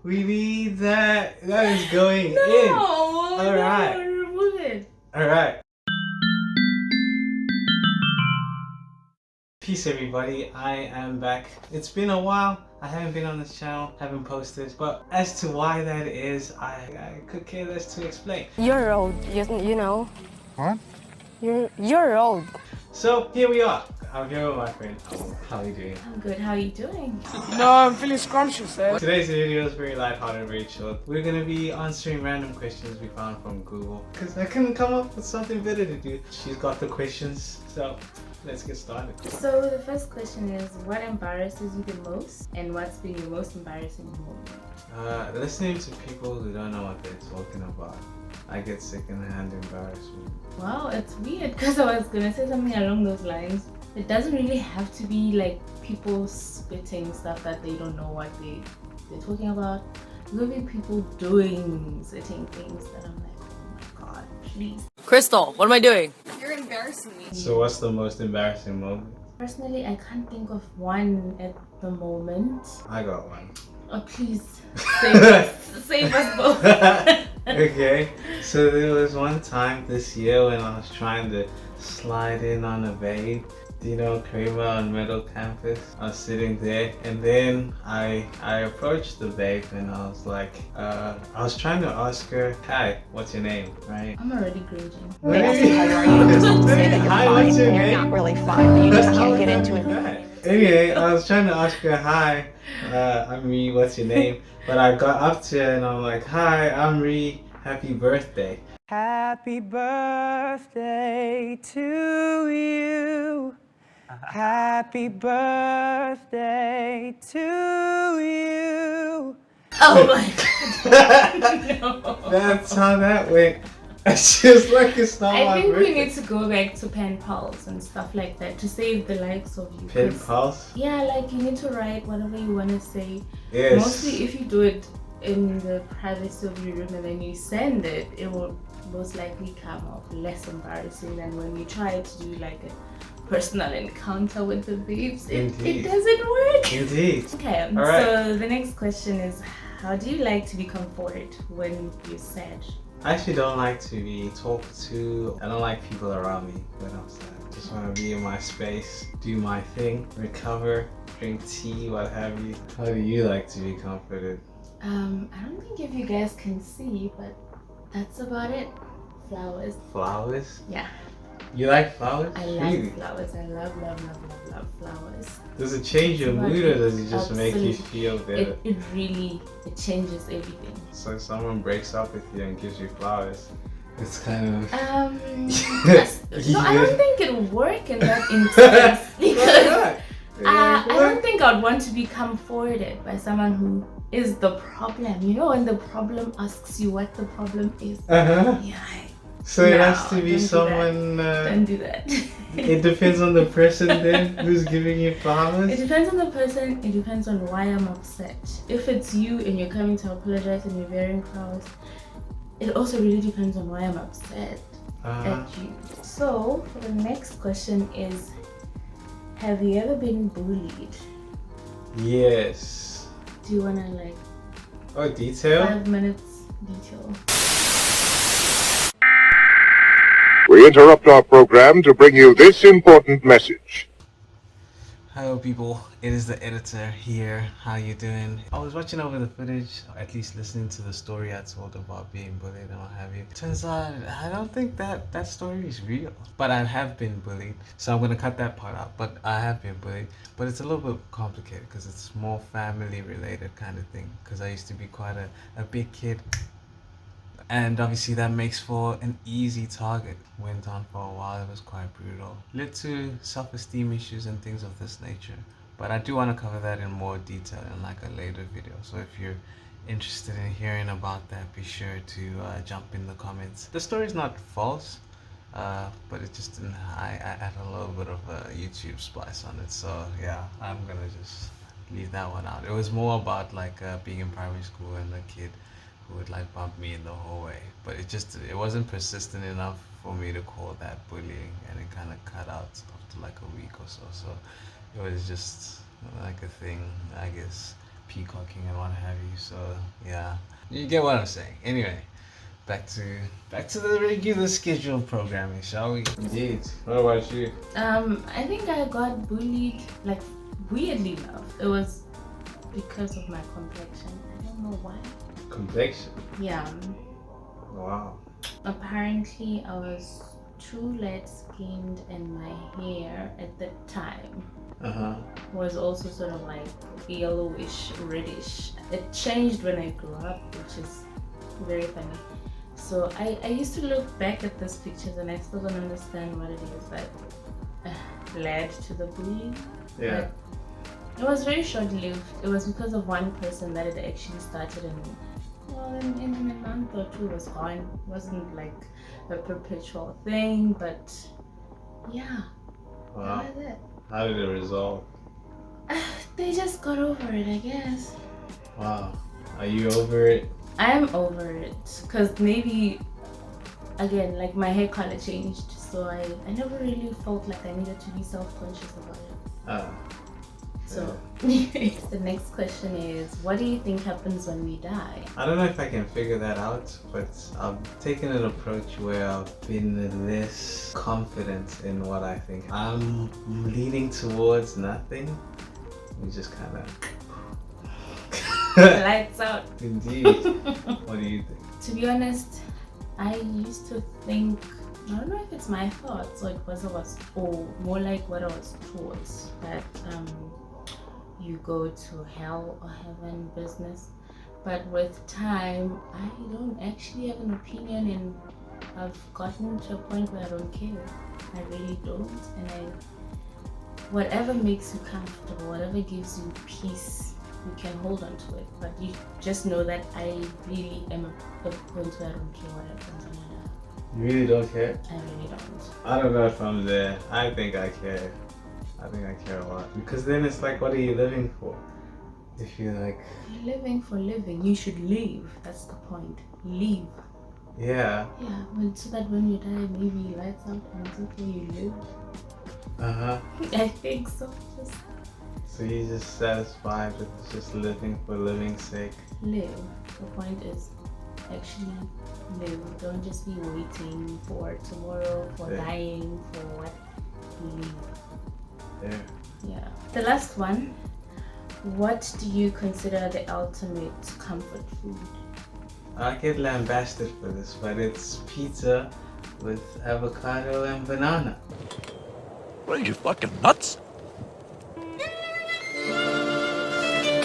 We need that. That is going in. All right. Remove it. All right. Peace everybody, I am back. It's been a while. I haven't been on this channel, haven't posted, but as to why that is, I could care less to explain. You're old, you know. What? You're old. So here we are. I'm here with my friend. How are you doing? I'm good. How are you doing? No, I'm feeling scrumptious, eh? Today's video is very lighthearted, very chill. We're gonna be answering random questions we found from Google because I couldn't come up with something better to do. She's got the questions, so let's get started. So the first question is, what embarrasses you the most, and what's been your most embarrassing moment? Listening to people who don't know what they're talking about. I get secondhand embarrassment. Wow, it's weird because I was gonna say something along those lines. It doesn't really have to be like people spitting stuff that they don't know what they're talking about. It could be people doing certain things that I'm like, oh my god, please. Crystal, what am I doing? You're embarrassing me. So what's the most embarrassing moment? Personally, I can't think of one at the moment. I got one. Oh, please save us both. Okay, so there was one time this year when I was trying to slide in on a babe, Kramer on Middle Campus. I was sitting there and then I approached the babe and I was like, I was trying to ask her, hi, what's your name, right? I'm already cringing. They ask you how you are, you just say that you're Hi, fine, what's your and you're name? not really fine, but you just can't get into it. Anyway, I was trying to ask her, hi, I'm Ree, what's your name? But I got up to her and I'm like, hi, I'm Ree, happy birthday. Happy birthday to you. Happy birthday to you. Oh my god. No. That's how that went. It's just like it's not I my think birthday. we need to go back to pen pals and stuff like that to save the likes of you. Pen 'cause- pals? Yeah, like you need to write whatever you want to say. Yes. Mostly if you do it in the privacy of your room and then you send it, it will most likely come off less embarrassing than when you try to do like a personal encounter with the babes. It doesn't work. Indeed. Okay, All right. so the next question is, how do you like to be comforted when you're sad? I actually don't like to be talked to. I don't like people around me when I'm sad. Just want to be in my space, do my thing, recover, drink tea, what have you. How do you like to be comforted? I don't think if you guys can see, but that's about it. Flowers. Flowers? Yeah, You like flowers? I love Really? flowers. I love flowers. Does it change your mood or does it just make you feel better? It really changes everything. So if someone breaks up with you and gives you flowers, it's kind of... No, I don't think it would work in that instance because I don't think I'd want to be comforted by someone who is the problem. You know, when the problem asks you what the problem is. Uh-huh. Yeah. So it No, has to be don't do someone... Don't do that. It depends on the person then who's giving you It flowers. depends on the person. It depends on why I'm upset. If it's you and you're coming to apologize and you're wearing flowers, it also really depends on why I'm upset at you. So for the next question is, have you ever been bullied? Yes. Do you wanna like Oh, detail? 5 minutes detail? We interrupt our program to bring you this important message. Hello people, it is the editor here. How you doing? I was watching over the footage, or at least listening to the story I told about being bullied and what have you. Turns out, I don't think that story is real. But I have been bullied, so I'm gonna cut that part out. But I have been bullied. But it's a little bit complicated because it's more family related kind of thing. Because I used to be quite a big kid. And obviously that makes for an easy target. Went on for a while, it was quite brutal. Led to self-esteem issues and things of this nature. But I do want to cover that in more detail in like a later video. So if you're interested in hearing about that, be sure to jump in the comments. The story's not false, but it just didn't, I add a little bit of a YouTube splice on it. So yeah, I'm gonna just leave that one out. It was more about like being in primary school and a kid who would like bump me in the hallway, but it wasn't persistent enough for me to call that bullying, and it kind of cut out after like a week or so. So it was just like a thing, I guess, peacocking and what have you. So yeah, you get what I'm saying. Anyway, back to the regular scheduled programming, shall we? Indeed. What about you? I think I got bullied, like, weirdly enough. It was because of my complexion. I don't know why. Complexion. Yeah. Wow. Apparently, I was too light skinned, and my hair at the time was also sort of like yellowish, reddish. It changed when I grew up, which is very funny. So I used to look back at these pictures and I still don't understand what it is that led to the bullying. Yeah. But it was very short-lived. It was because of one person that it actually started, and well, in a month or two it was gone. It wasn't like a perpetual thing, but yeah. Wow. That was it. How did it resolve? They just got over it, I guess. Wow. Are you over it? I am over it, because maybe, again, like my hair color changed, so I never really felt like I needed to be self-conscious about it. So the next question is, what do you think happens when we die? I don't know if I can figure that out, but I've taken an approach where I've been less confident in what I think. I'm leaning towards nothing. We just kind of Lights out. Indeed. What do you think? To be honest, I used to think, I don't know if it's my thoughts or it was or more like what I was taught, that you go to hell or heaven business. But with time, I don't actually have an opinion, and I've gotten to a point where I don't care. I really don't, and whatever makes you comfortable, whatever gives you peace, you can hold on to it. But you just know that I really am at a point where I don't care what happens when I die. You really don't care? I really don't. I don't know if I'm there. I think I care. I think I care a lot. Because then it's like, what are you living for? If you're like... You're living for living. You should live. That's the point. Live. Yeah. Yeah, so that when you die, maybe lights out and it's okay, you live. I think so. So you're just satisfied with just living for living's sake? Live. The point is actually live. Don't just be waiting for tomorrow, for dying, for what. Live. Yeah. The last one. What do you consider the ultimate comfort food? I get lambasted for this, but it's pizza with avocado and banana. What are you, fucking nuts?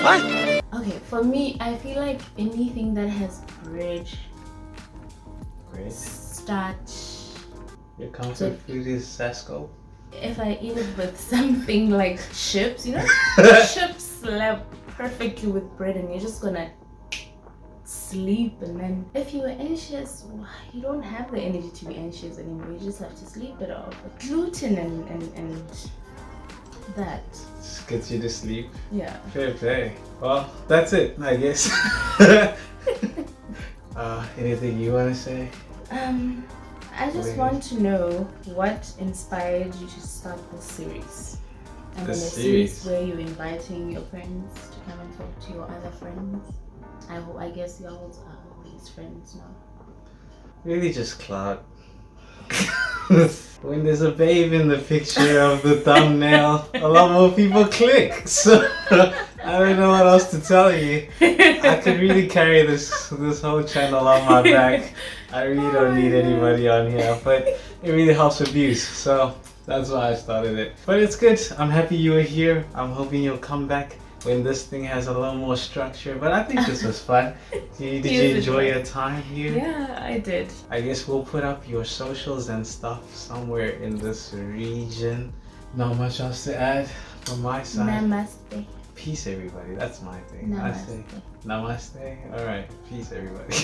What? Okay, for me, I feel like anything that has bread, starch. Your comfort food is Sasco? If I eat it with something like chips, you know, chips slap perfectly with bread, and you're just gonna sleep. And then if you were anxious, you don't have the energy to be anxious anymore. You just have to sleep it off. Gluten and that Just gets you to sleep. Yeah. Fair play. Well, that's it, I guess. Anything you want to say? I just want to know what inspired you to start this series. I mean, a series where you're inviting your friends to come and talk to your other friends. I guess y'all are these friends now. Really just clout. When there's a babe in the picture of the thumbnail, a lot more people click. So I don't know what else to tell you. I could really carry this whole channel on my back. I really don't need anybody on here, but it really helps with views. So that's why I started it. But it's good. I'm happy you were here. I'm hoping you'll come back when this thing has a little more structure. But I think this was fun. Did you enjoy your time here? Yeah, I did. I guess we'll put up your socials and stuff somewhere in this region. Not much else to add from my side. Namaste. Peace, everybody. That's my thing. Namaste. I say namaste. All right. Peace, everybody.